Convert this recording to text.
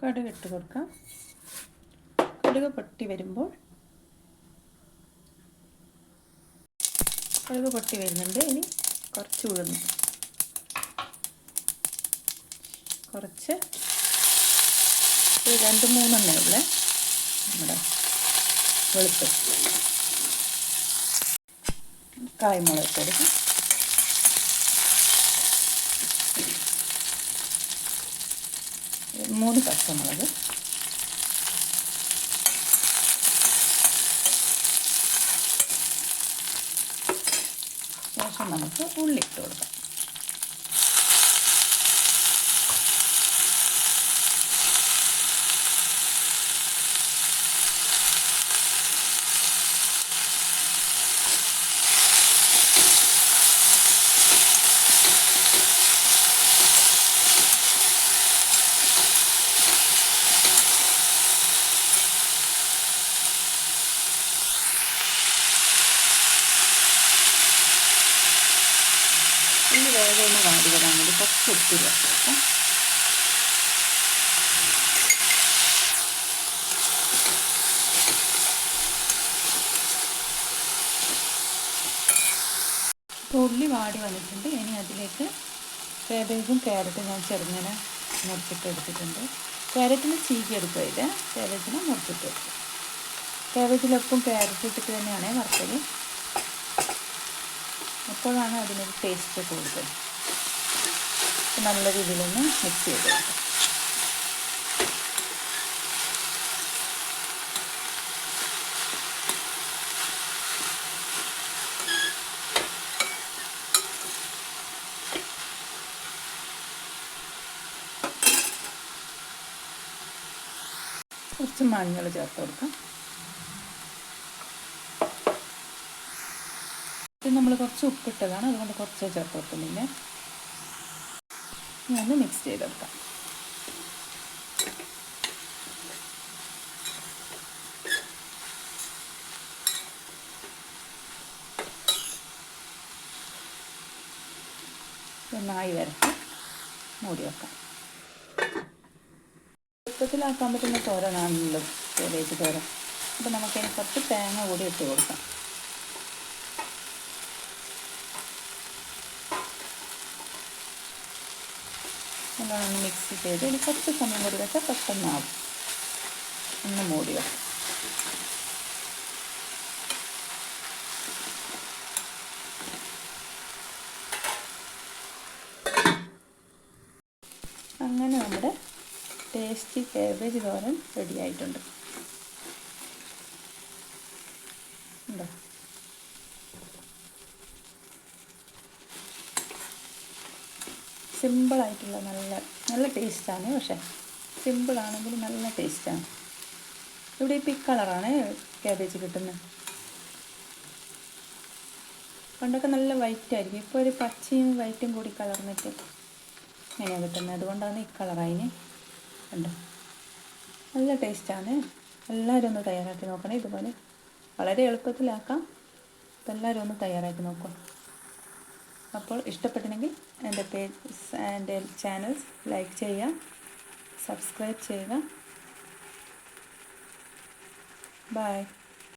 കടുക് ഇട്ട് കൊടുക്കാം. കടുക് പൊട്ടി വരുമ്പോൾ കടുക് പൊട്ടി വരുന്നുണ്ട്. ഇനി കുറച്ച് ഉഴുന്ന്, കുറച്ച് ഒരു 2-3 ഉള്ള നമ്മുടെ വെളുത്തുള്ളി, കായ്മുളക് ഇട്ട് കൊടുക്കാം. മൂന്ന് പച്ചമുളക്, ശേഷം നമുക്ക് ഉള്ളി ഇട്ട് കൊടുക്കാം. ഉള്ളി വേഗം ഒന്ന് വാടി വരാൻ വേണ്ടി കുറച്ച് ഉപ്പ് ചേർക്കാം. ഇപ്പോൾ ഉള്ളി വാടി വന്നിട്ടുണ്ട്. ഇനി അതിലേക്ക് കാബേജും ക്യാരറ്റും ഞാൻ ചെറുങ്ങനെ മുറിച്ചിട്ട് എടുത്തിട്ടുണ്ട്. ക്യാരറ്റിന് ചീകി എടുക്കുക, ഇത് കാബേജിനെ മുറിച്ചിട്ട് എടുക്കും. കാബേജിലൊപ്പം ക്യാരറ്റ് ഇട്ടിട്ട് തന്നെയാണ് വറുത്തത്. അപ്പോഴാണ് അതിനൊരു ടേസ്റ്റ് കൂടുതൽ. നല്ല രീതിയിലൊന്ന് മിക്സ് ചെയ്ത് കൊടുക്കാം. കുറച്ച് മഞ്ഞൾ ചേർത്ത് കൊടുക്കാം. ഇത് നമ്മൾ കുറച്ച് ഉപ്പിട്ടതാണ്, അതുകൊണ്ട് കുറച്ച് ചേർത്ത് കൊടുക്കുന്നില്ല. ഒന്ന് മിക്സ് ചെയ്തെടുക്കാം. നന്നായി വരച്ച് മൂടി വെക്കാം. എളുപ്പത്തിലാക്കാൻ പറ്റുന്ന തോരനാണല്ലോ കാബേജ് തോരൻ. അപ്പോൾ നമുക്കതിന് കുറച്ച് തേങ്ങ കൂടി ഇട്ട് കൊടുക്കാം. നല്ലോണം മിക്സ് ചെയ്ത് ഇനി കുറച്ച് സമയം കൂടി വെച്ചാൽ പെട്ടെന്നാവും. ഒന്ന് മൂടി വെക്കാം. അങ്ങനെ നമ്മുടെ ടേസ്റ്റി കാബേജ് തോരൻ റെഡി ആയിട്ടുണ്ട്. ഉണ്ടോ? സിമ്പിളായിട്ടുള്ള നല്ല ടേസ്റ്റാണ്. പക്ഷേ സിമ്പിളാണെങ്കിൽ നല്ല ടേസ്റ്റാണ്. ഇവിടെ ഇപ്പോൾ ഈ കളറാണ് കാബേജ് കിട്ടുന്നത്. പണ്ടൊക്കെ നല്ല വൈറ്റ് ആയിരിക്കും, ഇപ്പോൾ ഒരു പച്ചയും വൈറ്റും കൂടി കളർന്നിട്ട് ഇങ്ങനെയാണ് കിട്ടുന്നത്. അതുകൊണ്ടാണ് ഈ കളറായിന്. കണ്ടോ? നല്ല ടേസ്റ്റാണ്. എല്ലാവരും ഒന്ന് തയ്യാറാക്കി നോക്കണം. ഇതുപോലെ വളരെ എളുപ്പത്തിലാക്കാം. അപ്പോൾ എല്ലാവരും ഒന്ന് തയ്യാറാക്കി നോക്കുക. അപ്പോൾ ഇഷ്ടപ്പെട്ടിട്ടുണ്ടെങ്കിൽ എൻ്റെ ചാനൽ ലൈക്ക് ചെയ്യുക, സബ്സ്ക്രൈബ് ചെയ്യുക. ബൈ.